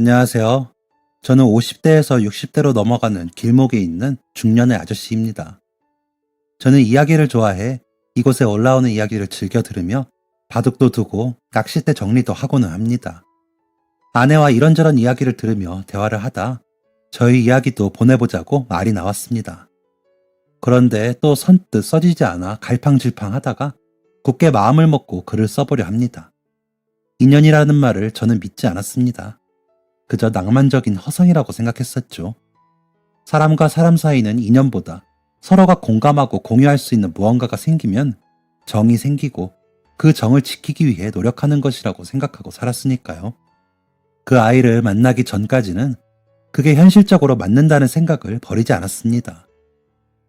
안녕하세요. 저는 50대에서 60대로 넘어가는 길목에 있는 중년의 아저씨입니다. 저는 이야기를 좋아해 이곳에 올라오는 이야기를 즐겨 들으며 바둑도 두고 낚싯대 정리도 하고는 합니다. 아내와 이런저런 이야기를 들으며 대화를 하다 저희 이야기도 보내보자고 말이 나왔습니다. 그런데 또 선뜻 써지지 않아 갈팡질팡 하다가 굳게 마음을 먹고 글을 써보려 합니다. 인연이라는 말을 저는 믿지 않았습니다. 그저 낭만적인 허상이라고 생각했었죠. 사람과 사람 사이는 인연보다 서로가 공감하고 공유할 수 있는 무언가가 생기면 정이 생기고 그 정을 지키기 위해 노력하는 것이라고 생각하고 살았으니까요. 그 아이를 만나기 전까지는 그게 현실적으로 맞는다는 생각을 버리지 않았습니다.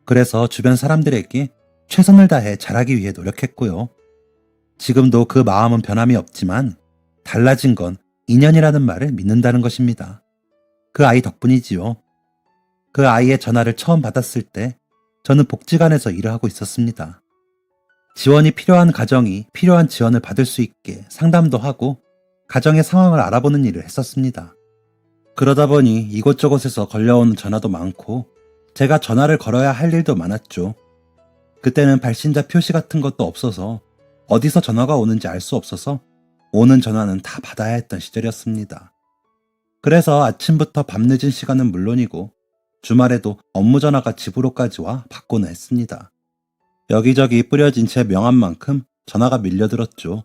그래서 주변 사람들에게 최선을 다해 잘하기 위해 노력했고요. 지금도 그 마음은 변함이 없지만 달라진 건 인연이라는 말을 믿는다는 것입니다. 그 아이 덕분이지요. 그 아이의 전화를 처음 받았을 때 저는 복지관에서 일을 하고 있었습니다. 지원이 필요한 가정이 필요한 지원을 받을 수 있게 상담도 하고 가정의 상황을 알아보는 일을 했었습니다. 그러다 보니 이곳저곳에서 걸려오는 전화도 많고 제가 전화를 걸어야 할 일도 많았죠. 그때는 발신자 표시 같은 것도 없어서 어디서 전화가 오는지 알 수 없어서 오는 전화는 다 받아야 했던 시절이었습니다. 그래서 아침부터 밤늦은 시간은 물론이고 주말에도 업무 전화가 집으로까지 와 받고는 했습니다. 여기저기 뿌려진 제 명함만큼 전화가 밀려들었죠.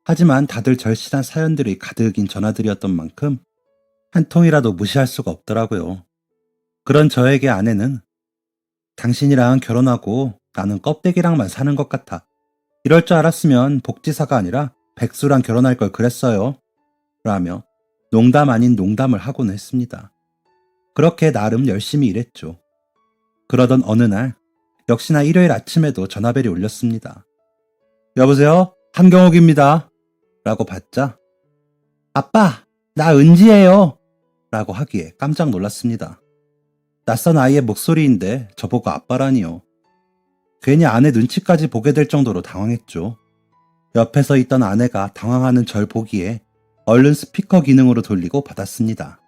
하지만 다들 절실한 사연들이 가득인 전화들이었던 만큼 한 통이라도 무시할 수가 없더라고요. 그런 저에게 아내는 당신이랑 결혼하고 나는 껍데기랑만 사는 것 같아. 이럴 줄 알았으면 복지사가 아니라 백수랑 결혼할 걸 그랬어요. 라며 농담 아닌 농담을 하고는 했습니다. 그렇게 나름 열심히 일했죠. 그러던 어느 날 역시나 일요일 아침에도 전화벨이 울렸습니다. 여보세요? 한경옥입니다. 라고 받자 아빠, 나 은지예요. 라고 하기에 깜짝 놀랐습니다. 낯선 아이의 목소리인데 저보고 아빠라니요. 괜히 아내 눈치까지 보게 될 정도로 당황했죠. 옆에서 있던 아내가 당황하는 절 보기에 얼른 스피커 기능으로 돌리고 받았습니다.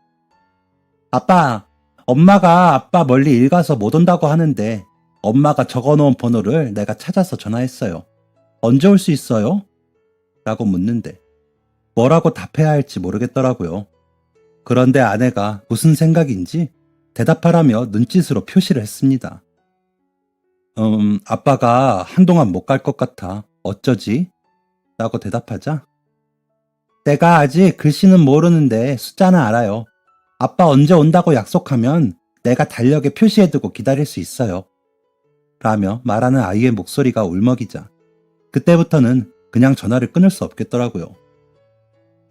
아빠, 엄마가 아빠 멀리 일 가서 못 온다고 하는데 엄마가 적어놓은 번호를 내가 찾아서 전화했어요. 언제 올 수 있어요? 라고 묻는데 뭐라고 답해야 할지 모르겠더라고요. 그런데 아내가 무슨 생각인지 대답하라며 눈짓으로 표시를 했습니다. 아빠가 한동안 못 갈 것 같아. 어쩌지? 라고 대답하자 내가 아직 글씨는 모르는데 숫자는 알아요. 아빠 언제 온다고 약속하면 내가 달력에 표시해두고 기다릴 수 있어요. 라며 말하는 아이의 목소리가 울먹이자 그때부터는 그냥 전화를 끊을 수 없겠더라고요.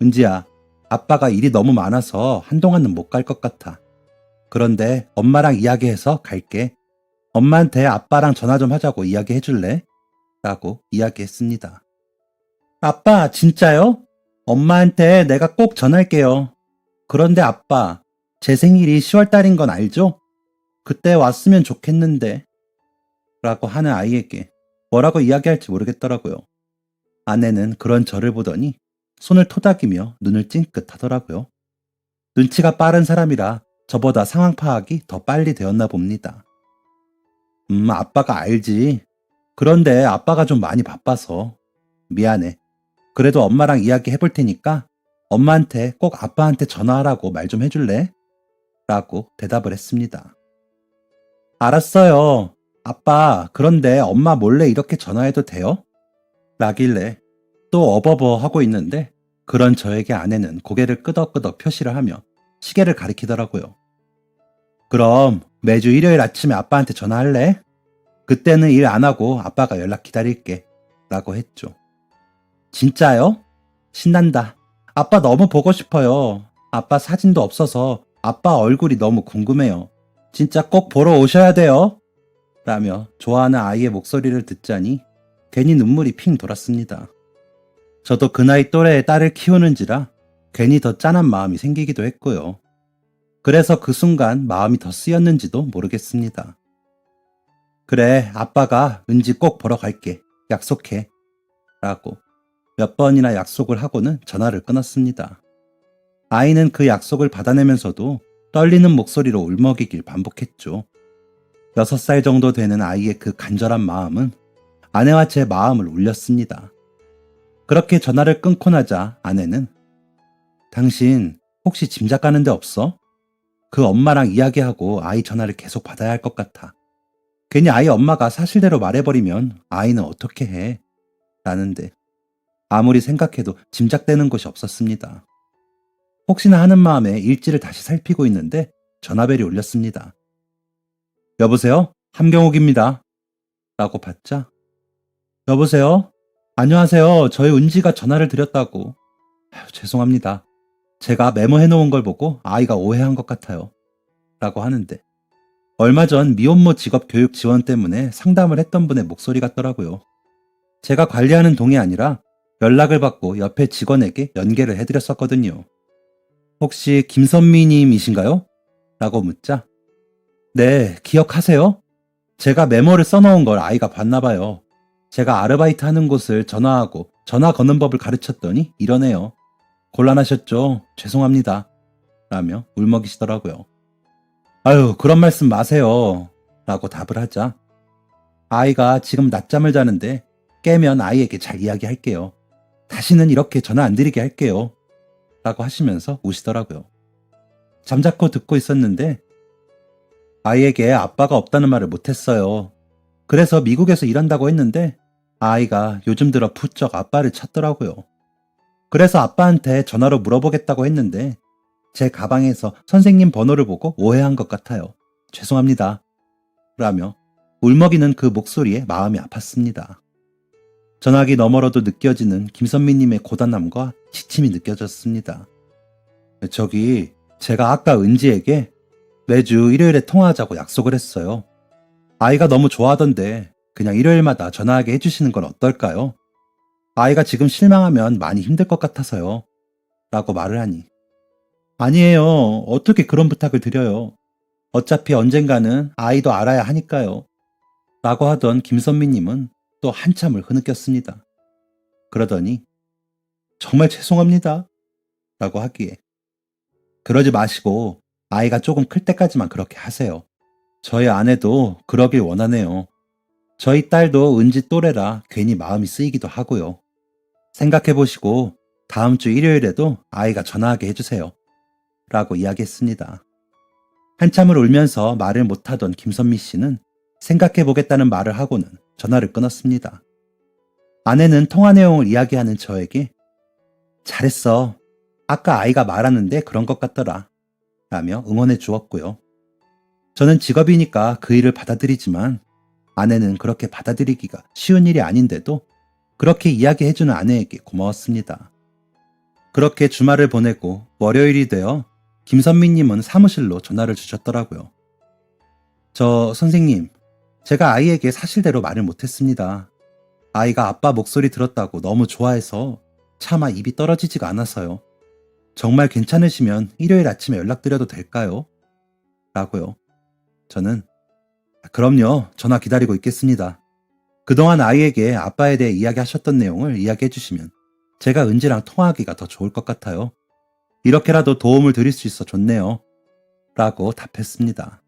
은지야, 아빠가 일이 너무 많아서 한동안은 못 갈 것 같아. 그런데 엄마랑 이야기해서 갈게. 엄마한테 아빠랑 전화 좀 하자고 이야기해 줄래? 라고 이야기했습니다. 아빠, 진짜요? 엄마한테 내가 꼭 전할게요. 그런데 아빠, 제 생일이 10월 달인 건 알죠? 그때 왔으면 좋겠는데. 라고 하는 아이에게 뭐라고 이야기할지 모르겠더라고요. 아내는 그런 저를 보더니 손을 토닥이며 눈을 찡긋 하더라고요. 눈치가 빠른 사람이라 저보다 상황 파악이 더 빨리 되었나 봅니다. 아빠가 알지. 그런데 아빠가 좀 많이 바빠서. 미안해. 그래도 엄마랑 이야기 해볼 테니까 엄마한테 꼭 아빠한테 전화하라고 말 좀 해줄래? 라고 대답을 했습니다. 알았어요. 아빠, 그런데 엄마 몰래 이렇게 전화해도 돼요? 라길래 또 어버버 하고 있는데 그런 저에게 아내는 고개를 끄덕끄덕 표시를 하며 시계를 가리키더라고요. 그럼 매주 일요일 아침에 아빠한테 전화할래? 그때는 일 안 하고 아빠가 연락 기다릴게. 라고 했죠. 진짜요? 신난다. 아빠 너무 보고 싶어요. 아빠 사진도 없어서 아빠 얼굴이 너무 궁금해요. 진짜 꼭 보러 오셔야 돼요. 라며 좋아하는 아이의 목소리를 듣자니 괜히 눈물이 핑 돌았습니다. 저도 그 나이 또래의 딸을 키우는지라 괜히 더 짠한 마음이 생기기도 했고요. 그래서 그 순간 마음이 더 쓰였는지도 모르겠습니다. 그래, 아빠가 은지 꼭 보러 갈게. 약속해. 라고 몇 번이나 약속을 하고는 전화를 끊었습니다. 아이는 그 약속을 받아내면서도 떨리는 목소리로 울먹이길 반복했죠. 6살 정도 되는 아이의 그 간절한 마음은 아내와 제 마음을 울렸습니다. 그렇게 전화를 끊고 나자 아내는 당신 혹시 짐작가는 데 없어? 그 엄마랑 이야기하고 아이 전화를 계속 받아야 할 것 같아. 괜히 아이 엄마가 사실대로 말해버리면 아이는 어떻게 해? 라는데 아무리 생각해도 짐작되는 것이 없었습니다. 혹시나 하는 마음에 일지를 다시 살피고 있는데 전화벨이 울렸습니다. 여보세요? 함경옥입니다. 라고 받자 여보세요? 안녕하세요. 저희 은지가 전화를 드렸다고. 죄송합니다. 제가 메모해놓은 걸 보고 아이가 오해한 것 같아요. 라고 하는데 얼마 전 미혼모 직업 교육 지원 때문에 상담을 했던 분의 목소리 같더라고요. 제가 관리하는 동이 아니라 연락을 받고 옆에 직원에게 연계를 해드렸었거든요. 혹시 김선미님이신가요? 라고 묻자 네, 기억하세요? 제가 메모를 써놓은 걸 아이가 봤나 봐요. 제가 아르바이트 하는 곳을 전화하고 전화 거는 법을 가르쳤더니 이러네요. 곤란하셨죠? 죄송합니다. 라며 울먹이시더라고요. 아유, 그런 말씀 마세요. 라고 답을 하자 아이가 지금 낮잠을 자는데 깨면 아이에게 잘 이야기할게요. 다시는 이렇게 전화 안 드리게 할게요. 라고 하시면서 우시더라고요. 잠자코 듣고 있었는데 아이에게 아빠가 없다는 말을 못했어요. 그래서 미국에서 일한다고 했는데 아이가 요즘 들어 부쩍 아빠를 찾더라고요. 그래서 아빠한테 전화로 물어보겠다고 했는데 제 가방에서 선생님 번호를 보고 오해한 것 같아요. 죄송합니다. 라며 울먹이는 그 목소리에 마음이 아팠습니다. 전화기 너머로도 느껴지는 김선미님의 고단함과 지침이 느껴졌습니다. 저기 제가 아까 은지에게 매주 일요일에 통화하자고 약속을 했어요. 아이가 너무 좋아하던데 그냥 일요일마다 전화하게 해주시는 건 어떨까요? 아이가 지금 실망하면 많이 힘들 것 같아서요. 라고 말을 하니 아니에요. 어떻게 그런 부탁을 드려요. 어차피 언젠가는 아이도 알아야 하니까요. 라고 하던 김선미님은 또 한참을 흐느꼈습니다. 그러더니 정말 죄송합니다. 라고 하기에 그러지 마시고 아이가 조금 클 때까지만 그렇게 하세요. 저희 아내도 그러길 원하네요. 저희 딸도 은지 또래라 괜히 마음이 쓰이기도 하고요. 생각해보시고 다음 주 일요일에도 아이가 전화하게 해주세요. 라고 이야기했습니다. 한참을 울면서 말을 못하던 김선미 씨는 생각해보겠다는 말을 하고는 전화를 끊었습니다. 아내는 통화 내용을 이야기하는 저에게 잘했어. 아까 아이가 말하는데 그런 것 같더라. 라며 응원해 주었고요. 저는 직업이니까 그 일을 받아들이지만 아내는 그렇게 받아들이기가 쉬운 일이 아닌데도 그렇게 이야기해주는 아내에게 고마웠습니다. 그렇게 주말을 보내고 월요일이 되어 김선미님은 사무실로 전화를 주셨더라고요. 저 선생님, 제가 아이에게 사실대로 말을 못했습니다. 아이가 아빠 목소리 들었다고 너무 좋아해서 차마 입이 떨어지지가 않아서요. 정말 괜찮으시면 일요일 아침에 연락드려도 될까요? 라고요. 저는 그럼요. 전화 기다리고 있겠습니다. 그동안 아이에게 아빠에 대해 이야기하셨던 내용을 이야기해 주시면 제가 은지랑 통화하기가 더 좋을 것 같아요. 이렇게라도 도움을 드릴 수 있어 좋네요. 라고 답했습니다.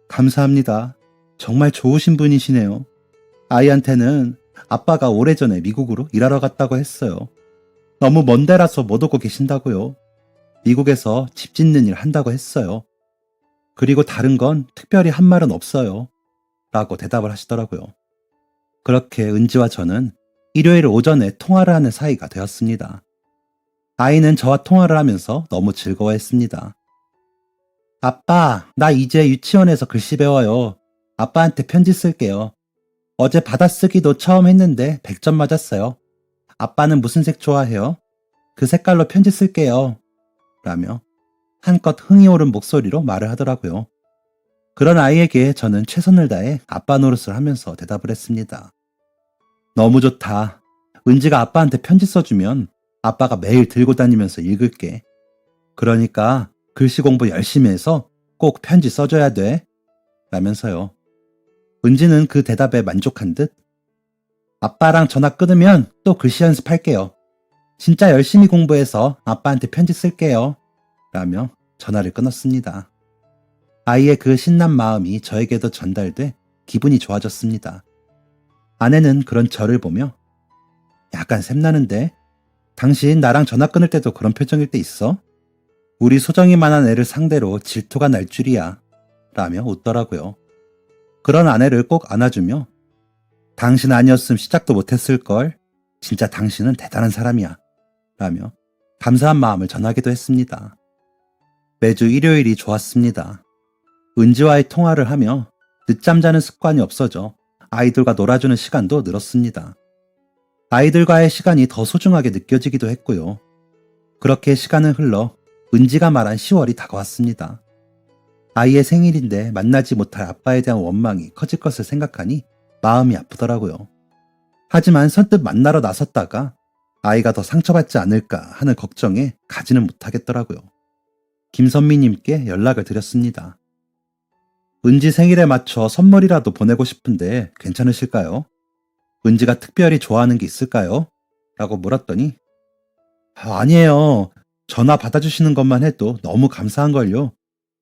감사합니다. 정말 좋으신 분이시네요. 아이한테는 아빠가 오래전에 미국으로 일하러 갔다고 했어요. 너무 먼 데라서 못 오고 계신다고요. 미국에서 집 짓는 일 한다고 했어요. 그리고 다른 건 특별히 한 말은 없어요. 라고 대답을 하시더라고요. 그렇게 은지와 저는 일요일 오전에 통화를 하는 사이가 되었습니다. 아이는 저와 통화를 하면서 너무 즐거워했습니다. 아빠, 나 이제 유치원에서 글씨 배워요. 아빠한테 편지 쓸게요. 어제 받아쓰기도 처음 했는데 100점 맞았어요. 아빠는 무슨 색 좋아해요? 그 색깔로 편지 쓸게요. 라며 한껏 흥이 오른 목소리로 말을 하더라고요. 그런 아이에게 저는 최선을 다해 아빠 노릇을 하면서 대답을 했습니다. 너무 좋다. 은지가 아빠한테 편지 써주면 아빠가 매일 들고 다니면서 읽을게. 그러니까 글씨 공부 열심히 해서 꼭 편지 써줘야 돼. 라면서요. 은지는 그 대답에 만족한 듯 아빠랑 전화 끊으면 또 글씨 연습할게요. 진짜 열심히 공부해서 아빠한테 편지 쓸게요. 라며 전화를 끊었습니다. 아이의 그 신난 마음이 저에게도 전달돼 기분이 좋아졌습니다. 아내는 그런 저를 보며 약간 샘나는데? 당신 나랑 전화 끊을 때도 그런 표정일 때 있어? 우리 소정이만한 애를 상대로 질투가 날 줄이야. 라며 웃더라고요. 그런 아내를 꼭 안아주며 당신 아니었음 시작도 못했을걸. 진짜 당신은 대단한 사람이야. 라며 감사한 마음을 전하기도 했습니다. 매주 일요일이 좋았습니다. 은지와의 통화를 하며 늦잠 자는 습관이 없어져 아이들과 놀아주는 시간도 늘었습니다. 아이들과의 시간이 더 소중하게 느껴지기도 했고요. 그렇게 시간은 흘러 은지가 말한 10월이 다가왔습니다. 아이의 생일인데 만나지 못할 아빠에 대한 원망이 커질 것을 생각하니 마음이 아프더라고요. 하지만 선뜻 만나러 나섰다가 아이가 더 상처받지 않을까 하는 걱정에 가지는 못하겠더라고요. 김선미님께 연락을 드렸습니다. 은지 생일에 맞춰 선물이라도 보내고 싶은데 괜찮으실까요? 은지가 특별히 좋아하는 게 있을까요? 라고 물었더니 아니에요. 전화 받아주시는 것만 해도 너무 감사한걸요.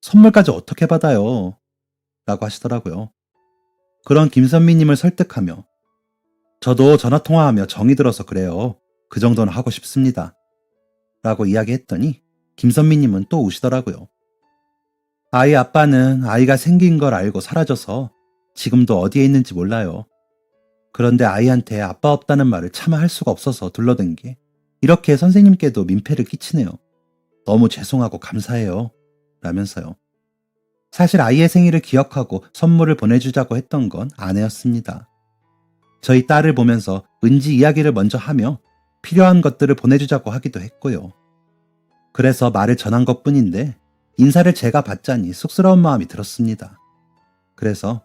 선물까지 어떻게 받아요? 라고 하시더라고요. 그런 김선미님을 설득하며 저도 전화통화하며 정이 들어서 그래요. 그 정도는 하고 싶습니다. 라고 이야기했더니 김선미님은 또 우시더라고요. 아이 아빠는 아이가 생긴 걸 알고 사라져서 지금도 어디에 있는지 몰라요. 그런데 아이한테 아빠 없다는 말을 차마 할 수가 없어서 둘러댄 게 이렇게 선생님께도 민폐를 끼치네요. 너무 죄송하고 감사해요. 라면서요. 사실 아이의 생일을 기억하고 선물을 보내주자고 했던 건 아내였습니다. 저희 딸을 보면서 은지 이야기를 먼저 하며 필요한 것들을 보내주자고 하기도 했고요. 그래서 말을 전한 것뿐인데 인사를 제가 받자니 쑥스러운 마음이 들었습니다. 그래서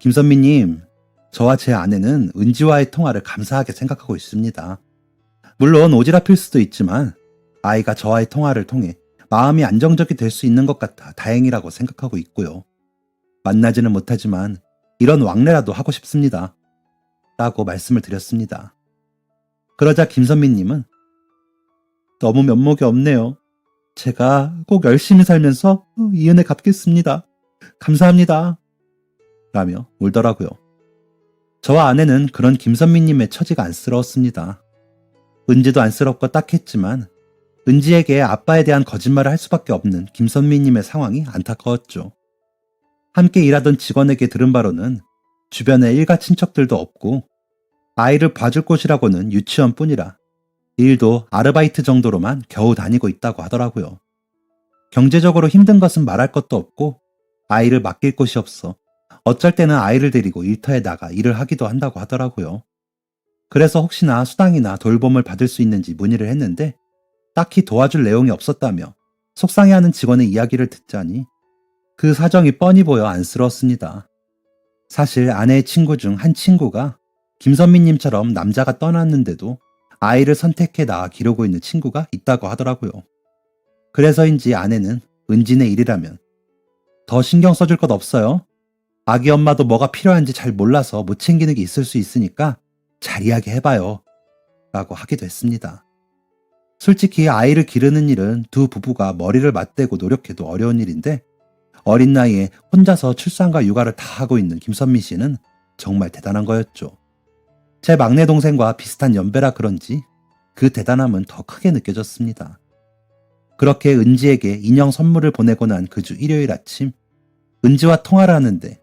김선미님, 저와 제 아내는 은지와의 통화를 감사하게 생각하고 있습니다. 물론 오지랖일 수도 있지만 아이가 저와의 통화를 통해 마음이 안정적이 될 수 있는 것 같아 다행이라고 생각하고 있고요. 만나지는 못하지만 이런 왕래라도 하고 싶습니다. 라고 말씀을 드렸습니다. 그러자 김선미님은 너무 면목이 없네요. 제가 꼭 열심히 살면서 이 은혜 갚겠습니다. 감사합니다. 라며 울더라고요. 저와 아내는 그런 김선미님의 처지가 안쓰러웠습니다. 은지도 안쓰럽고 딱했지만 은지에게 아빠에 대한 거짓말을 할 수밖에 없는 김선미님의 상황이 안타까웠죠. 함께 일하던 직원에게 들은 바로는 주변에 일가 친척들도 없고 아이를 봐줄 곳이라고는 유치원뿐이라 일도 아르바이트 정도로만 겨우 다니고 있다고 하더라고요. 경제적으로 힘든 것은 말할 것도 없고 아이를 맡길 곳이 없어 어쩔 때는 아이를 데리고 일터에 나가 일을 하기도 한다고 하더라고요. 그래서 혹시나 수당이나 돌봄을 받을 수 있는지 문의를 했는데 딱히 도와줄 내용이 없었다며 속상해하는 직원의 이야기를 듣자니 그 사정이 뻔히 보여 안쓰러웠습니다. 사실 아내의 친구 중 한 친구가 김선미님처럼 남자가 떠났는데도 아이를 선택해 낳아 기르고 있는 친구가 있다고 하더라고요. 그래서인지 아내는 은진의 일이라면 더 신경 써줄 것 없어요. 아기 엄마도 뭐가 필요한지 잘 몰라서 못 챙기는 게 있을 수 있으니까 잘 이야기해봐요. 라고 하기도 했습니다. 솔직히 아이를 기르는 일은 두 부부가 머리를 맞대고 노력해도 어려운 일인데 어린 나이에 혼자서 출산과 육아를 다 하고 있는 김선미 씨는 정말 대단한 거였죠. 제 막내 동생과 비슷한 연배라 그런지 그 대단함은 더 크게 느껴졌습니다. 그렇게 은지에게 인형 선물을 보내고 난 그 주 일요일 아침 은지와 통화를 하는데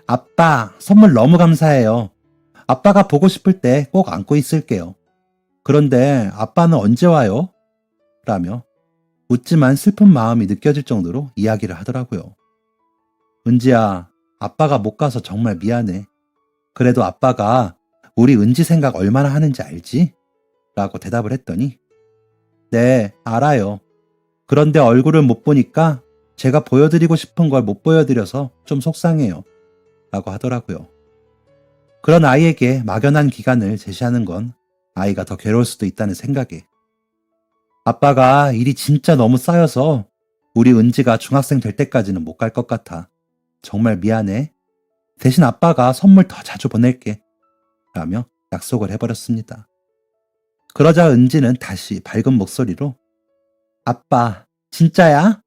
아빠, 선물 너무 감사해요. 아빠가 보고 싶을 때 꼭 안고 있을게요. 그런데 아빠는 언제 와요? 라며 웃지만 슬픈 마음이 느껴질 정도로 이야기를 하더라고요. 은지야, 아빠가 못 가서 정말 미안해. 그래도 아빠가 우리 은지 생각 얼마나 하는지 알지? 라고 대답을 했더니 네, 알아요. 그런데 얼굴을 못 보니까 제가 보여드리고 싶은 걸 못 보여드려서 좀 속상해요. 라고 하더라고요. 그런 아이에게 막연한 기간을 제시하는 건 아이가 더 괴로울 수도 있다는 생각에 아빠가 일이 진짜 너무 쌓여서 우리 은지가 중학생 될 때까지는 못 갈 것 같아. 정말 미안해. 대신 아빠가 선물 더 자주 보낼게. 라며 약속을 해버렸습니다. 그러자 은지는 다시 밝은 목소리로 아빠, 진짜야?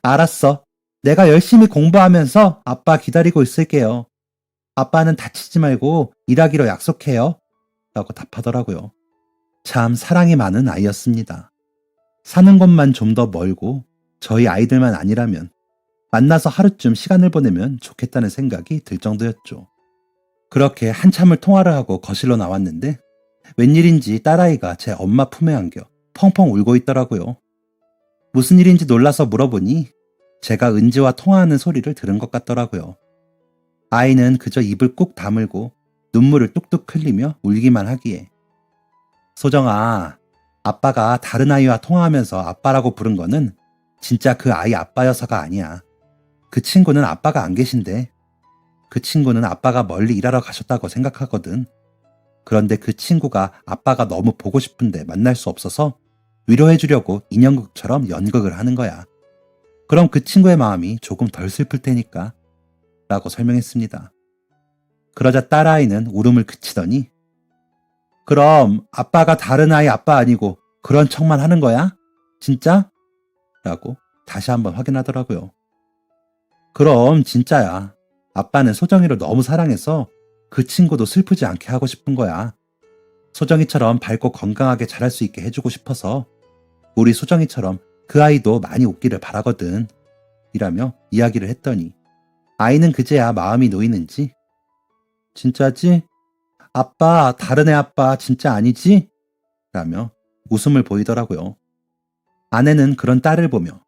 알았어. 내가 열심히 공부하면서 아빠 기다리고 있을게요. 아빠는 다치지 말고 일하기로 약속해요. 라고 답하더라고요. 참 사랑이 많은 아이였습니다. 사는 곳만 좀 더 멀고 저희 아이들만 아니라면 만나서 하루쯤 시간을 보내면 좋겠다는 생각이 들 정도였죠. 그렇게 한참을 통화를 하고 거실로 나왔는데 웬일인지 딸아이가 제 엄마 품에 안겨 펑펑 울고 있더라고요. 무슨 일인지 놀라서 물어보니 제가 은지와 통화하는 소리를 들은 것 같더라고요. 아이는 그저 입을 꾹 다물고 눈물을 뚝뚝 흘리며 울기만 하기에 소정아, 아빠가 다른 아이와 통화하면서 아빠라고 부른 거는 진짜 그 아이 아빠여서가 아니야. 그 친구는 아빠가 안 계신데. 그 친구는 아빠가 멀리 일하러 가셨다고 생각하거든. 그런데 그 친구가 아빠가 너무 보고 싶은데 만날 수 없어서 위로해주려고 인형극처럼 연극을 하는 거야. 그럼 그 친구의 마음이 조금 덜 슬플 테니까 라고 설명했습니다. 그러자 딸아이는 울음을 그치더니 그럼 아빠가 다른 아이 아빠 아니고 그런 척만 하는 거야? 진짜? 라고 다시 한번 확인하더라고요. 그럼 진짜야. 아빠는 소정이를 너무 사랑해서 그 친구도 슬프지 않게 하고 싶은 거야. 소정이처럼 밝고 건강하게 자랄 수 있게 해주고 싶어서 우리 소정이처럼 그 아이도 많이 웃기를 바라거든. 이라며 이야기를 했더니 아이는 그제야 마음이 놓이는지 진짜지? 아빠 다른 애 아빠 진짜 아니지? 라며 웃음을 보이더라고요. 아내는 그런 딸을 보며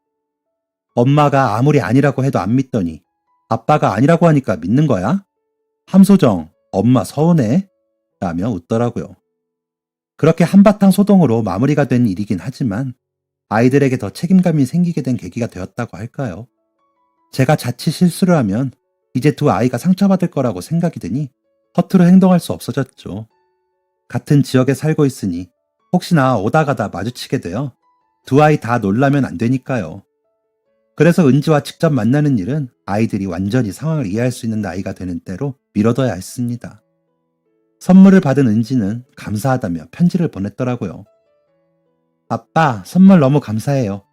엄마가 아무리 아니라고 해도 안 믿더니 아빠가 아니라고 하니까 믿는 거야? 함소정, 엄마 서운해? 라며 웃더라고요. 그렇게 한바탕 소동으로 마무리가 된 일이긴 하지만 아이들에게 더 책임감이 생기게 된 계기가 되었다고 할까요? 제가 자칫 실수를 하면 이제 두 아이가 상처받을 거라고 생각이 드니 허투루 행동할 수 없어졌죠. 같은 지역에 살고 있으니 혹시나 오다 가다 마주치게 되어 두 아이 다 놀라면 안 되니까요. 그래서 은지와 직접 만나는 일은 아이들이 완전히 상황을 이해할 수 있는 나이가 되는 때로 미뤄둬야 했습니다. 선물을 받은 은지는 감사하다며 편지를 보냈더라고요. 아빠, 선물 너무 감사해요.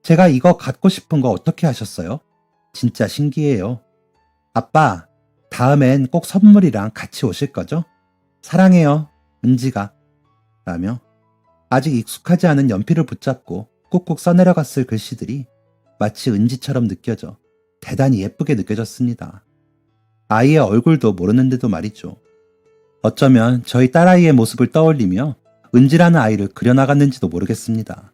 제가 이거 갖고 싶은 거 어떻게 하셨어요? 진짜 신기해요. 아빠, 다음엔 꼭 선물이랑 같이 오실 거죠? 사랑해요, 은지가. 라며 아직 익숙하지 않은 연필을 붙잡고 꾹꾹 써내려갔을 글씨들이 마치 은지처럼 느껴져 대단히 예쁘게 느껴졌습니다. 아이의 얼굴도 모르는데도 말이죠. 어쩌면 저희 딸아이의 모습을 떠올리며 은지라는 아이를 그려나갔는지도 모르겠습니다.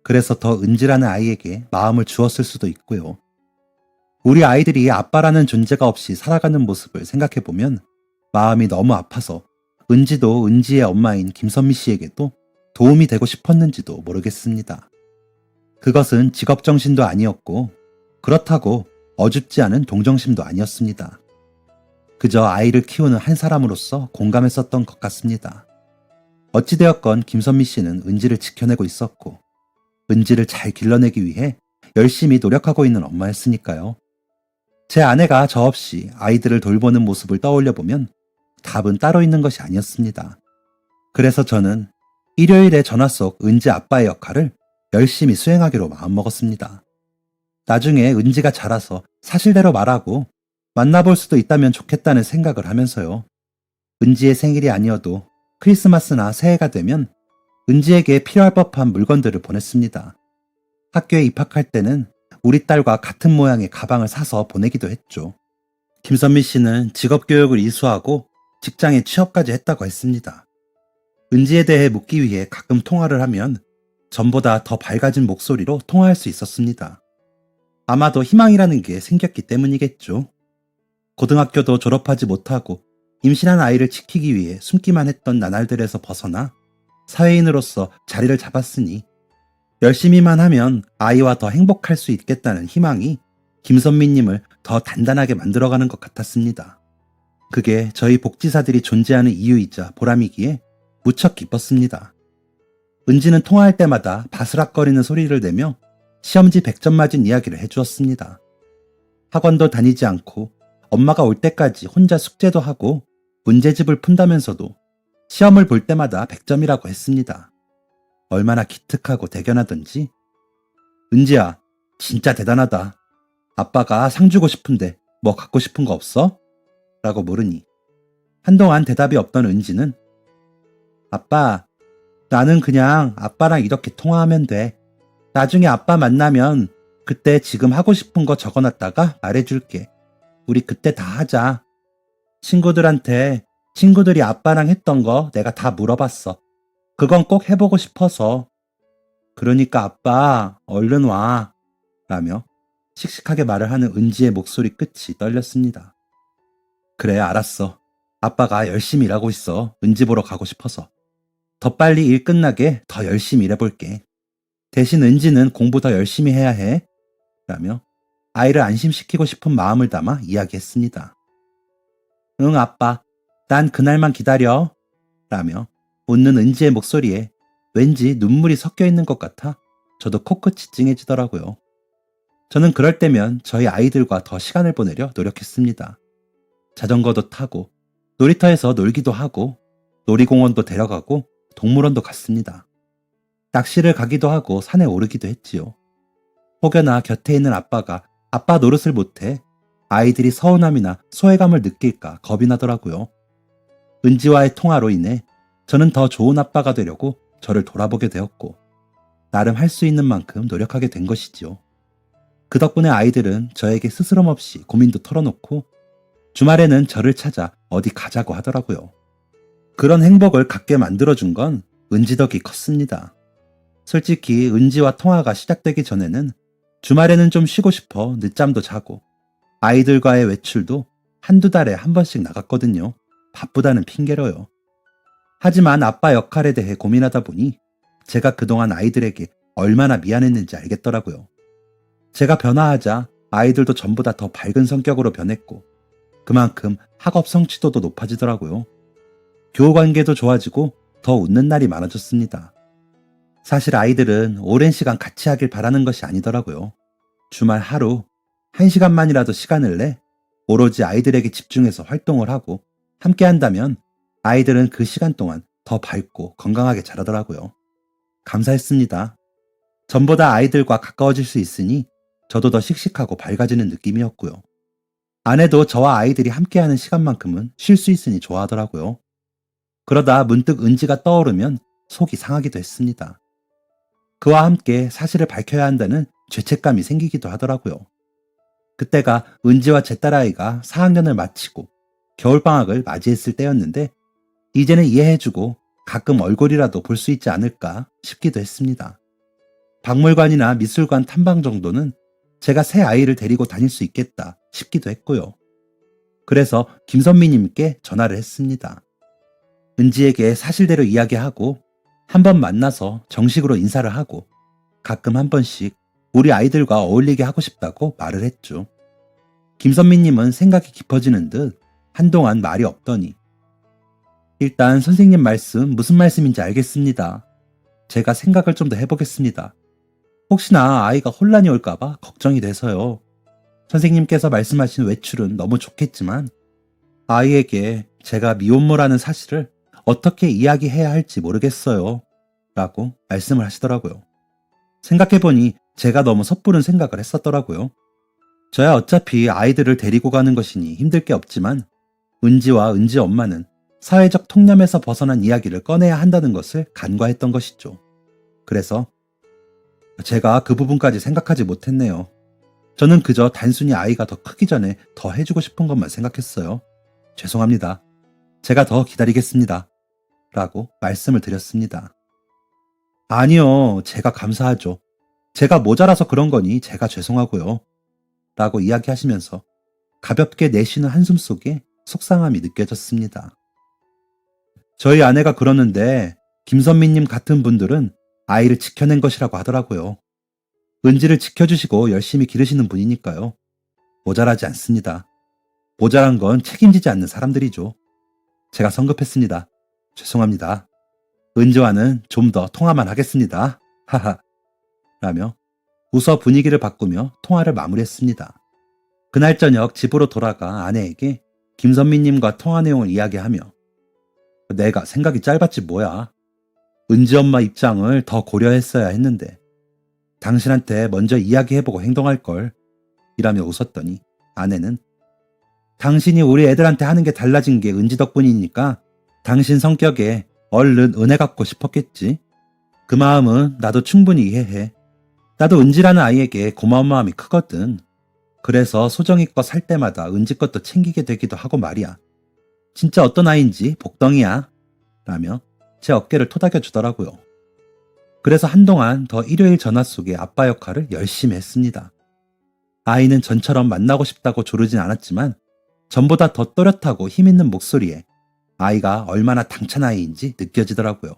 그래서 더 은지라는 아이에게 마음을 주었을 수도 있고요. 우리 아이들이 아빠라는 존재가 없이 살아가는 모습을 생각해보면 마음이 너무 아파서 은지도 은지의 엄마인 김선미 씨에게도 도움이 되고 싶었는지도 모르겠습니다. 그것은 직업정신도 아니었고 그렇다고 어줍지 않은 동정심도 아니었습니다. 그저 아이를 키우는 한 사람으로서 공감했었던 것 같습니다. 어찌되었건 김선미 씨는 은지를 지켜내고 있었고 은지를 잘 길러내기 위해 열심히 노력하고 있는 엄마였으니까요. 제 아내가 저 없이 아이들을 돌보는 모습을 떠올려보면 답은 따로 있는 것이 아니었습니다. 그래서 저는 일요일에 전화 속 은지 아빠의 역할을 열심히 수행하기로 마음먹었습니다. 나중에 은지가 자라서 사실대로 말하고 만나볼 수도 있다면 좋겠다는 생각을 하면서요. 은지의 생일이 아니어도 크리스마스나 새해가 되면 은지에게 필요할 법한 물건들을 보냈습니다. 학교에 입학할 때는 우리 딸과 같은 모양의 가방을 사서 보내기도 했죠. 김선미 씨는 직업교육을 이수하고 직장에 취업까지 했다고 했습니다. 은지에 대해 묻기 위해 가끔 통화를 하면 전보다 더 밝아진 목소리로 통화할 수 있었습니다. 아마도 희망이라는 게 생겼기 때문이겠죠. 고등학교도 졸업하지 못하고 임신한 아이를 지키기 위해 숨기만 했던 나날들에서 벗어나 사회인으로서 자리를 잡았으니 열심히만 하면 아이와 더 행복할 수 있겠다는 희망이 김선미님을 더 단단하게 만들어가는 것 같았습니다. 그게 저희 복지사들이 존재하는 이유이자 보람이기에 무척 기뻤습니다. 은지는 통화할 때마다 바스락거리는 소리를 내며 시험지 100점 맞은 이야기를 해주었습니다. 학원도 다니지 않고 엄마가 올 때까지 혼자 숙제도 하고 문제집을 푼다면서도 시험을 볼 때마다 100점이라고 했습니다. 얼마나 기특하고 대견하던지. 은지야, 진짜 대단하다. 아빠가 상 주고 싶은데 뭐 갖고 싶은 거 없어? 라고 물으니 한동안 대답이 없던 은지는 아빠, 나는 그냥 아빠랑 이렇게 통화하면 돼. 나중에 아빠 만나면 그때 지금 하고 싶은 거 적어놨다가 말해줄게. 우리 그때 다 하자. 친구들한테 친구들이 아빠랑 했던 거 내가 다 물어봤어. 그건 꼭 해보고 싶어서. 그러니까 아빠 얼른 와. 라며 씩씩하게 말을 하는 은지의 목소리 끝이 떨렸습니다. 그래, 알았어. 아빠가 열심히 일하고 있어. 은지 보러 가고 싶어서. 더 빨리 일 끝나게 더 열심히 일해볼게. 대신 은지는 공부 더 열심히 해야 해. 라며 아이를 안심시키고 싶은 마음을 담아 이야기했습니다. 응, 아빠. 난 그날만 기다려. 라며 웃는 은지의 목소리에 왠지 눈물이 섞여 있는 것 같아 저도 코끝이 찡해지더라고요. 저는 그럴 때면 저희 아이들과 더 시간을 보내려 노력했습니다. 자전거도 타고 놀이터에서 놀기도 하고 놀이공원도 데려가고 동물원도 갔습니다. 낚시를 가기도 하고 산에 오르기도 했지요. 혹여나 곁에 있는 아빠가 아빠 노릇을 못해 아이들이 서운함이나 소외감을 느낄까 겁이 나더라고요. 은지와의 통화로 인해 저는 더 좋은 아빠가 되려고 저를 돌아보게 되었고 나름 할 수 있는 만큼 노력하게 된 것이지요. 그 덕분에 아이들은 저에게 스스럼 없이 고민도 털어놓고 주말에는 저를 찾아 어디 가자고 하더라고요. 그런 행복을 갖게 만들어준 건 은지 덕이 컸습니다. 솔직히 은지와 통화가 시작되기 전에는 주말에는 좀 쉬고 싶어 늦잠도 자고 아이들과의 외출도 한두 달에 한 번씩 나갔거든요. 바쁘다는 핑계로요. 하지만 아빠 역할에 대해 고민하다 보니 제가 그동안 아이들에게 얼마나 미안했는지 알겠더라고요. 제가 변화하자 아이들도 전보다 더 밝은 성격으로 변했고 그만큼 학업 성취도도 높아지더라고요. 교우 관계도 좋아지고 더 웃는 날이 많아졌습니다. 사실 아이들은 오랜 시간 같이 하길 바라는 것이 아니더라고요. 주말 하루 1시간만이라도 시간을 내 오로지 아이들에게 집중해서 활동을 하고 함께 한다면 아이들은 그 시간 동안 더 밝고 건강하게 자라더라고요. 감사했습니다. 전보다 아이들과 가까워질 수 있으니 저도 더 씩씩하고 밝아지는 느낌이었고요. 아내도 저와 아이들이 함께하는 시간만큼은 쉴 수 있으니 좋아하더라고요. 그러다 문득 은지가 떠오르면 속이 상하기도 했습니다. 그와 함께 사실을 밝혀야 한다는 죄책감이 생기기도 하더라고요. 그때가 은지와 제 딸아이가 4학년을 마치고 겨울방학을 맞이했을 때였는데 이제는 이해해주고 가끔 얼굴이라도 볼 수 있지 않을까 싶기도 했습니다. 박물관이나 미술관 탐방 정도는 제가 새 아이를 데리고 다닐 수 있겠다 싶기도 했고요. 그래서 김선미님께 전화를 했습니다. 은지에게 사실대로 이야기하고 한번 만나서 정식으로 인사를 하고 가끔 한 번씩 우리 아이들과 어울리게 하고 싶다고 말을 했죠. 김선미님은 생각이 깊어지는 듯 한동안 말이 없더니 일단 선생님 말씀 무슨 말씀인지 알겠습니다. 제가 생각을 좀 더 해보겠습니다. 혹시나 아이가 혼란이 올까봐 걱정이 돼서요. 선생님께서 말씀하신 외출은 너무 좋겠지만 아이에게 제가 미혼모라는 사실을 어떻게 이야기해야 할지 모르겠어요. 라고 말씀을 하시더라고요. 생각해보니 제가 너무 섣부른 생각을 했었더라고요. 저야 어차피 아이들을 데리고 가는 것이니 힘들 게 없지만 은지와 은지 엄마는 사회적 통념에서 벗어난 이야기를 꺼내야 한다는 것을 간과했던 것이죠. 그래서 제가 그 부분까지 생각하지 못했네요. 저는 그저 단순히 아이가 더 크기 전에 더 해주고 싶은 것만 생각했어요. 죄송합니다. 제가 더 기다리겠습니다. 라고 말씀을 드렸습니다. 아니요, 제가 감사하죠. 제가 모자라서 그런 거니 제가 죄송하고요. 라고 이야기하시면서 가볍게 내쉬는 한숨 속에 속상함이 느껴졌습니다. 저희 아내가 그러는데 김선미님 같은 분들은 아이를 지켜낸 것이라고 하더라고요. 은지를 지켜주시고 열심히 기르시는 분이니까요. 모자라지 않습니다. 모자란 건 책임지지 않는 사람들이죠. 제가 성급했습니다. 죄송합니다. 은지와는 좀 더 통화만 하겠습니다. 하하. 라며 웃어 분위기를 바꾸며 통화를 마무리했습니다. 그날 저녁 집으로 돌아가 아내에게 김선미님과 통화 내용을 이야기하며 내가 생각이 짧았지 뭐야. 은지 엄마 입장을 더 고려했어야 했는데 당신한테 먼저 이야기해보고 행동할걸 이라며 웃었더니 아내는 당신이 우리 애들한테 하는 게 달라진 게 은지 덕분이니까 당신 성격에 얼른 은혜 갚고 싶었겠지. 그 마음은 나도 충분히 이해해. 나도 은지라는 아이에게 고마운 마음이 크거든. 그래서 소정이 거 살 때마다 은지 것도 챙기게 되기도 하고 말이야. 진짜 어떤 아이인지 복덩이야. 라며 제 어깨를 토닥여 주더라고요. 그래서 한동안 더 일요일 전화 속에 아빠 역할을 열심히 했습니다. 아이는 전처럼 만나고 싶다고 조르진 않았지만 전보다 더 또렷하고 힘있는 목소리에 아이가 얼마나 당찬 아이인지 느껴지더라고요.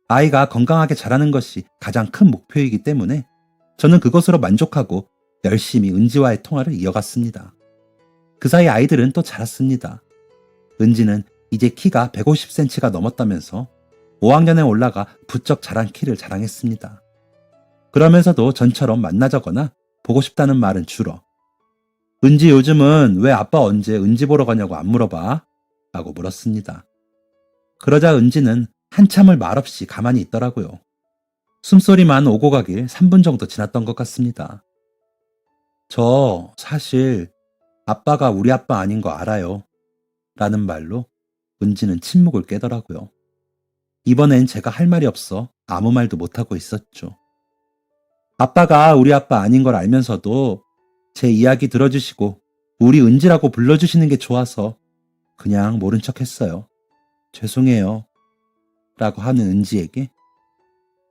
아이가 건강하게 자라는 것이 가장 큰 목표이기 때문에 저는 그것으로 만족하고 열심히 은지와의 통화를 이어갔습니다. 그 사이 아이들은 또 자랐습니다. 은지는 이제 키가 150cm가 넘었다면서 5학년에 올라가 부쩍 자란 키를 자랑했습니다. 그러면서도 전처럼 만나자거나 보고 싶다는 말은 줄어. 은지 요즘은 왜 아빠 언제 은지 보러 가냐고 안 물어봐? 라고 물었습니다. 그러자 은지는 한참을 말없이 가만히 있더라고요. 숨소리만 오고 가길 3분 정도 지났던 것 같습니다. 저 사실 아빠가 우리 아빠 아닌 거 알아요. 라는 말로 은지는 침묵을 깨더라고요. 이번엔 제가 할 말이 없어 아무 말도 못하고 있었죠. 아빠가 우리 아빠 아닌 걸 알면서도 제 이야기 들어주시고 우리 은지라고 불러주시는 게 좋아서 그냥 모른 척 했어요. 죄송해요. 라고 하는 은지에게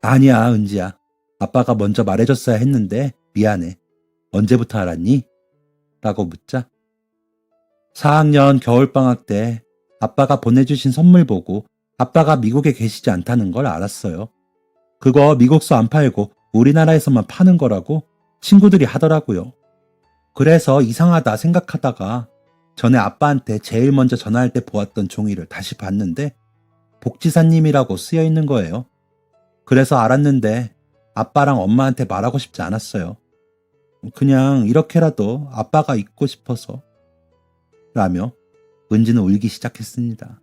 아니야 은지야. 아빠가 먼저 말해줬어야 했는데 미안해. 언제부터 알았니? 라고 묻자 4학년 겨울방학 때 아빠가 보내주신 선물 보고 아빠가 미국에 계시지 않다는 걸 알았어요. 그거 미국서 안 팔고 우리나라에서만 파는 거라고 친구들이 하더라고요. 그래서 이상하다 생각하다가 전에 아빠한테 제일 먼저 전화할 때 보았던 종이를 다시 봤는데 복지사님이라고 쓰여 있는 거예요. 그래서 알았는데 아빠랑 엄마한테 말하고 싶지 않았어요. 그냥 이렇게라도 아빠가 있고 싶어서 라며 은지는 울기 시작했습니다.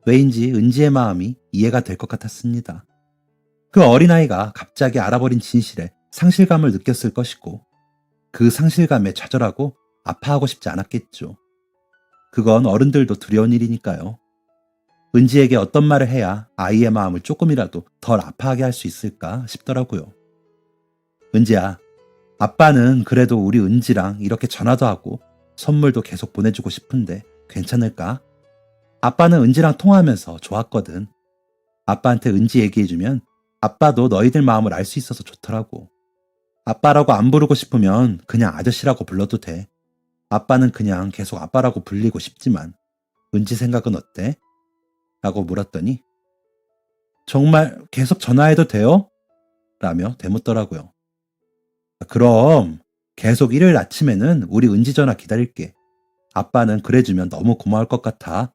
왜인지 은지의 마음이 이해가 될 것 같았습니다. 그 어린아이가 갑자기 알아버린 진실에 상실감을 느꼈을 것이고 그 상실감에 좌절하고 아파하고 싶지 않았겠죠. 그건 어른들도 두려운 일이니까요. 은지에게 어떤 말을 해야 아이의 마음을 조금이라도 덜 아파하게 할 수 있을까 싶더라고요. 은지야, 아빠는 그래도 우리 은지랑 이렇게 전화도 하고 선물도 계속 보내주고 싶은데 괜찮을까? 아빠는 은지랑 통화하면서 좋았거든. 아빠한테 은지 얘기해주면 아빠도 너희들 마음을 알 수 있어서 좋더라고. 아빠라고 안 부르고 싶으면 그냥 아저씨라고 불러도 돼. 아빠는 그냥 계속 아빠라고 불리고 싶지만 은지 생각은 어때? 라고 물었더니 정말 계속 전화해도 돼요? 라며 되묻더라고요. 그럼 계속 일요일 아침에는 우리 은지 전화 기다릴게. 아빠는 그래주면 너무 고마울 것 같아.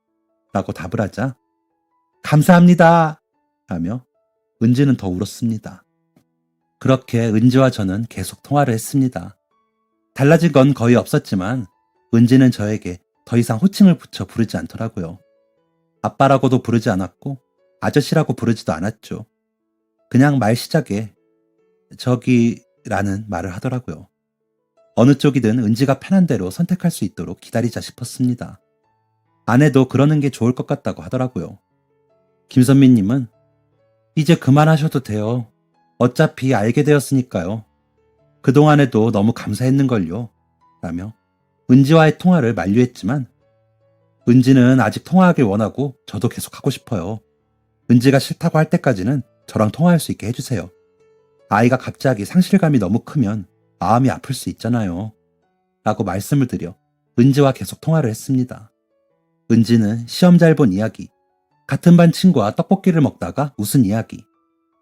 라고 답을 하자 감사합니다. 라며 은지는 더 울었습니다. 그렇게 은지와 저는 계속 통화를 했습니다. 달라진 건 거의 없었지만 은지는 저에게 더 이상 호칭을 붙여 부르지 않더라고요. 아빠라고도 부르지 않았고 아저씨라고 부르지도 않았죠. 그냥 말 시작에 저기라는 말을 하더라고요. 어느 쪽이든 은지가 편한 대로 선택할 수 있도록 기다리자 싶었습니다. 아내도 그러는 게 좋을 것 같다고 하더라고요. 김선미님은 이제 그만하셔도 돼요. 어차피 알게 되었으니까요. 그동안에도 너무 감사했는걸요. 라며 은지와의 통화를 만류했지만 은지는 아직 통화하길 원하고 저도 계속 하고 싶어요. 은지가 싫다고 할 때까지는 저랑 통화할 수 있게 해주세요. 아이가 갑자기 상실감이 너무 크면 마음이 아플 수 있잖아요. 라고 말씀을 드려 은지와 계속 통화를 했습니다. 은지는 시험 잘 본 이야기, 같은 반 친구와 떡볶이를 먹다가 웃은 이야기,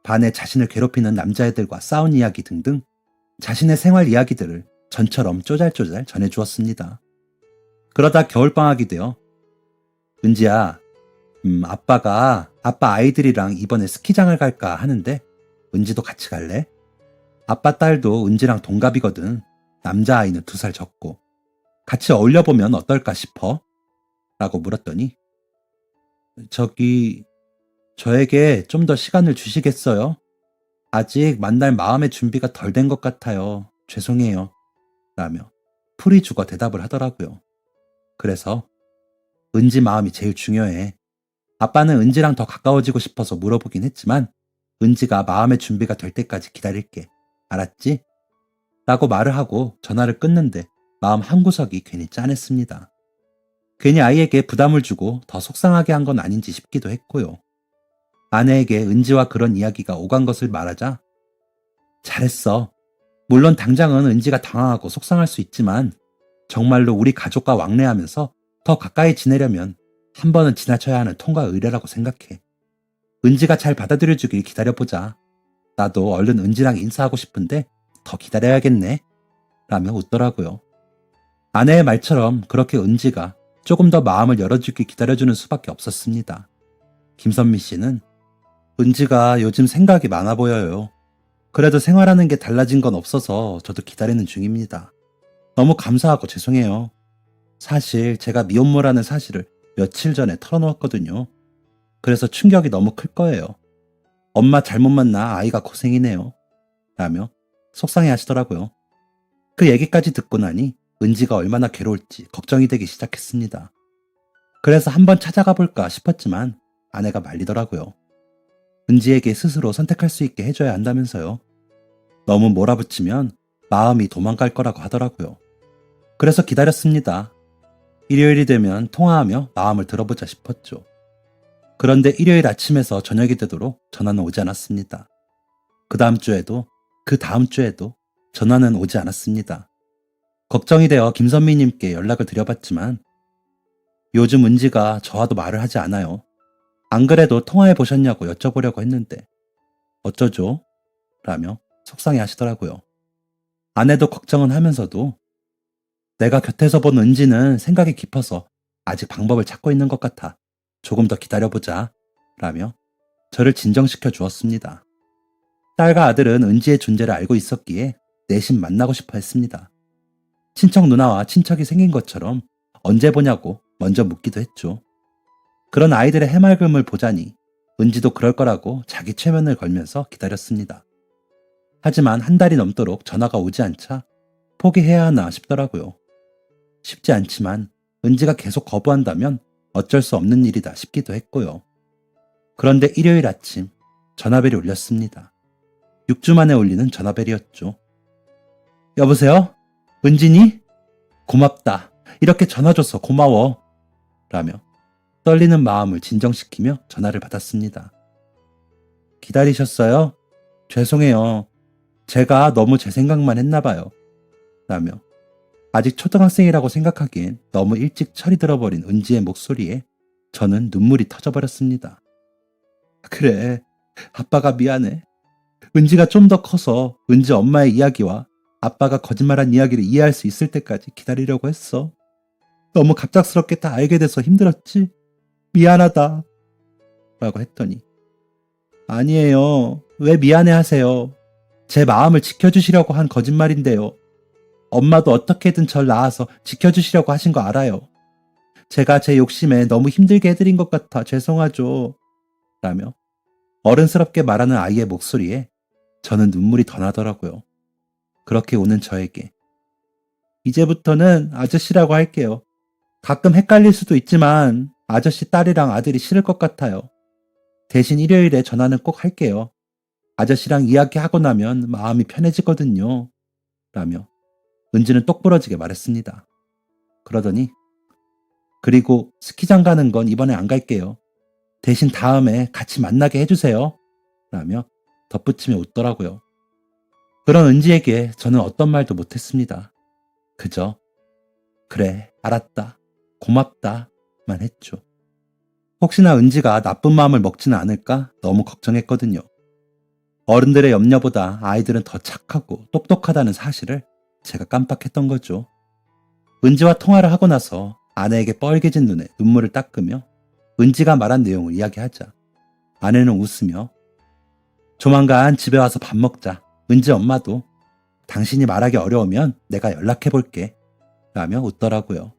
반에 자신을 괴롭히는 남자애들과 싸운 이야기 등등 자신의 생활 이야기들을 전처럼 쪼잘쪼잘 전해주었습니다. 그러다 겨울방학이 되어 은지야, 아빠가 아빠 아이들이랑 이번에 스키장을 갈까 하는데 은지도 같이 갈래? 아빠 딸도 은지랑 동갑이거든. 남자아이는 2살 적고. 같이 어울려보면 어떨까 싶어? 라고 물었더니 저기, 저에게 좀 더 시간을 주시겠어요? 아직 만날 마음의 준비가 덜 된 것 같아요. 죄송해요. 라며 풀이 죽어 대답을 하더라고요. 그래서 은지 마음이 제일 중요해. 아빠는 은지랑 더 가까워지고 싶어서 물어보긴 했지만 은지가 마음의 준비가 될 때까지 기다릴게. 알았지? 라고 말을 하고 전화를 끊는데 마음 한구석이 괜히 짠했습니다. 괜히 아이에게 부담을 주고 더 속상하게 한 건 아닌지 싶기도 했고요. 아내에게 은지와 그런 이야기가 오간 것을 말하자 잘했어. 물론 당장은 은지가 당황하고 속상할 수 있지만 정말로 우리 가족과 왕래하면서 더 가까이 지내려면 한 번은 지나쳐야 하는 통과 의례라고 생각해. 은지가 잘 받아들여주길 기다려보자. 나도 얼른 은지랑 인사하고 싶은데 더 기다려야겠네. 라며 웃더라고요. 아내의 말처럼 그렇게 은지가 조금 더 마음을 열어주길 기다려주는 수밖에 없었습니다. 김선미 씨는 은지가 요즘 생각이 많아 보여요. 그래도 생활하는 게 달라진 건 없어서 저도 기다리는 중입니다. 너무 감사하고 죄송해요. 사실 제가 미혼모라는 사실을 며칠 전에 털어놓았거든요. 그래서 충격이 너무 클 거예요. 엄마 잘못 만나 아이가 고생이네요. 라며 속상해 하시더라고요. 그 얘기까지 듣고 나니 은지가 얼마나 괴로울지 걱정이 되기 시작했습니다. 그래서 한번 찾아가 볼까 싶었지만 아내가 말리더라고요. 은지에게 스스로 선택할 수 있게 해줘야 한다면서요. 너무 몰아붙이면 마음이 도망갈 거라고 하더라고요. 그래서 기다렸습니다. 일요일이 되면 통화하며 마음을 들어보자 싶었죠. 그런데 일요일 아침에서 저녁이 되도록 전화는 오지 않았습니다. 그 다음 주에도 그 다음 주에도 전화는 오지 않았습니다. 걱정이 되어 김선미님께 연락을 드려봤지만 요즘 은지가 저와도 말을 하지 않아요. 안 그래도 통화해 보셨냐고 여쭤보려고 했는데 어쩌죠? 라며 속상해 하시더라고요. 아내도 걱정은 하면서도 내가 곁에서 본 은지는 생각이 깊어서 아직 방법을 찾고 있는 것 같아. 조금 더 기다려보자. 라며 저를 진정시켜 주었습니다. 딸과 아들은 은지의 존재를 알고 있었기에 내심 만나고 싶어 했습니다. 친척 누나와 친척이 생긴 것처럼 언제 보냐고 먼저 묻기도 했죠. 그런 아이들의 해맑음을 보자니 은지도 그럴 거라고 자기 최면을 걸면서 기다렸습니다. 하지만 한 달이 넘도록 전화가 오지 않자 포기해야 하나 싶더라고요. 쉽지 않지만 은지가 계속 거부한다면 어쩔 수 없는 일이다 싶기도 했고요. 그런데 일요일 아침 전화벨이 울렸습니다. 6주 만에 울리는 전화벨이었죠. 여보세요? 은진이? 고맙다. 이렇게 전화 줘서 고마워. 라며 떨리는 마음을 진정시키며 전화를 받았습니다. 기다리셨어요? 죄송해요. 제가 너무 제 생각만 했나 봐요. 라며 아직 초등학생이라고 생각하기엔 너무 일찍 철이 들어버린 은지의 목소리에 저는 눈물이 터져버렸습니다. 그래, 아빠가 미안해. 은지가 좀 더 커서 은지 엄마의 이야기와 아빠가 거짓말한 이야기를 이해할 수 있을 때까지 기다리려고 했어. 너무 갑작스럽게 다 알게 돼서 힘들었지? 미안하다. 라고 했더니 아니에요. 왜 미안해 하세요. 제 마음을 지켜주시려고 한 거짓말인데요. 엄마도 어떻게든 절 낳아서 지켜주시려고 하신 거 알아요. 제가 제 욕심에 너무 힘들게 해드린 것 같아 죄송하죠. 라며 어른스럽게 말하는 아이의 목소리에 저는 눈물이 더 나더라고요. 그렇게 우는 저에게 이제부터는 아저씨라고 할게요. 가끔 헷갈릴 수도 있지만 아저씨 딸이랑 아들이 싫을 것 같아요. 대신 일요일에 전화는 꼭 할게요. 아저씨랑 이야기하고 나면 마음이 편해지거든요. 라며 은지는 똑부러지게 말했습니다. 그러더니 그리고 스키장 가는 건 이번에 안 갈게요. 대신 다음에 같이 만나게 해주세요. 라며 덧붙이며 웃더라고요. 그런 은지에게 저는 어떤 말도 못했습니다. 그저 그래 알았다 고맙다만 했죠. 혹시나 은지가 나쁜 마음을 먹지는 않을까 너무 걱정했거든요. 어른들의 염려보다 아이들은 더 착하고 똑똑하다는 사실을 제가 깜빡했던 거죠. 은지와 통화를 하고 나서 아내에게 뻘개진 눈에 눈물을 닦으며 은지가 말한 내용을 이야기하자 아내는 웃으며 조만간 집에 와서 밥 먹자. 은지 엄마도 당신이 말하기 어려우면 내가 연락해 볼게. 라며 웃더라고요.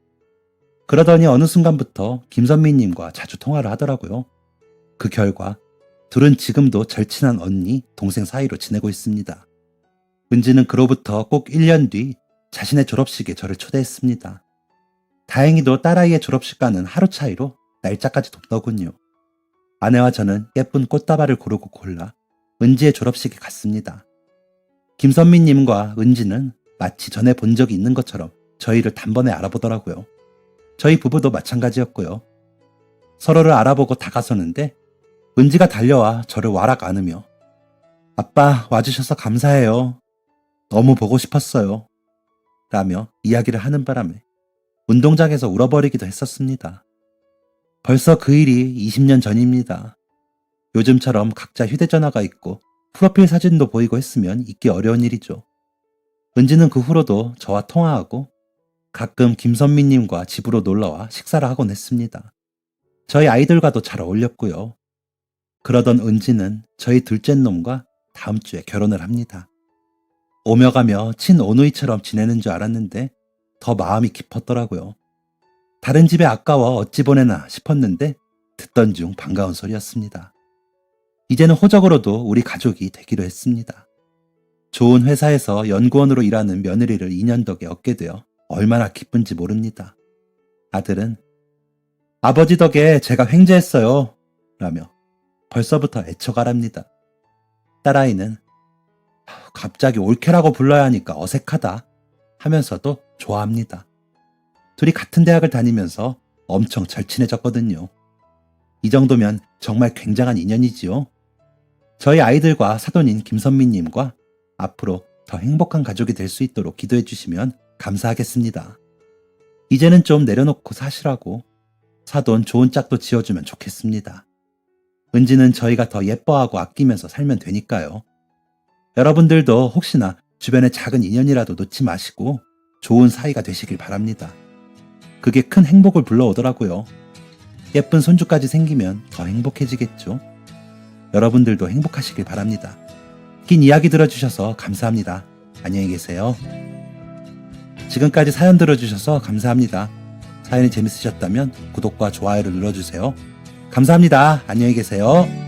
그러더니 어느 순간부터 김선미님과 자주 통화를 하더라고요. 그 결과 둘은 지금도 절친한 언니, 동생 사이로 지내고 있습니다. 은지는 그로부터 꼭 1년 뒤 자신의 졸업식에 저를 초대했습니다. 다행히도 딸아이의 졸업식과는 하루 차이로 날짜까지 돕더군요. 아내와 저는 예쁜 꽃다발을 고르고 골라 은지의 졸업식에 갔습니다. 김선미님과 은지는 마치 전에 본 적이 있는 것처럼 저희를 단번에 알아보더라고요. 저희 부부도 마찬가지였고요. 서로를 알아보고 다가서는데 은지가 달려와 저를 와락 안으며 아빠 와주셔서 감사해요. 너무 보고 싶었어요. 라며 이야기를 하는 바람에 운동장에서 울어버리기도 했었습니다. 벌써 그 일이 20년 전입니다. 요즘처럼 각자 휴대전화가 있고 프로필 사진도 보이고 했으면 잊기 어려운 일이죠. 은지는 그 후로도 저와 통화하고 가끔 김선미님과 집으로 놀러와 식사를 하곤 했습니다. 저희 아이들과도 잘 어울렸고요. 그러던 은지는 저희 둘째 놈과 다음 주에 결혼을 합니다. 오며 가며 친오누이처럼 지내는 줄 알았는데 더 마음이 깊었더라고요. 다른 집에 아까워 어찌 보내나 싶었는데 듣던 중 반가운 소리였습니다. 이제는 호적으로도 우리 가족이 되기로 했습니다. 좋은 회사에서 연구원으로 일하는 며느리를 2년 덕에 얻게 되어 얼마나 기쁜지 모릅니다. 아들은 아버지 덕에 제가 횡재했어요 라며 벌써부터 애처가랍니다. 딸아이는 갑자기 올케라고 불러야 하니까 어색하다 하면서도 좋아합니다. 둘이 같은 대학을 다니면서 엄청 절친해졌거든요. 이 정도면 정말 굉장한 인연이지요. 저희 아이들과 사돈인 김선미님과 앞으로 더 행복한 가족이 될 수 있도록 기도해 주시면 감사하겠습니다. 이제는 좀 내려놓고 사시라고 사돈 좋은 짝도 지어주면 좋겠습니다. 은지는 저희가 더 예뻐하고 아끼면서 살면 되니까요. 여러분들도 혹시나 주변에 작은 인연이라도 놓지 마시고 좋은 사이가 되시길 바랍니다. 그게 큰 행복을 불러오더라고요. 예쁜 손주까지 생기면 더 행복해지겠죠. 여러분들도 행복하시길 바랍니다. 긴 이야기 들어주셔서 감사합니다. 안녕히 계세요. 지금까지 사연 들어주셔서 감사합니다. 사연이 재밌으셨다면 구독과 좋아요를 눌러주세요. 감사합니다. 안녕히 계세요.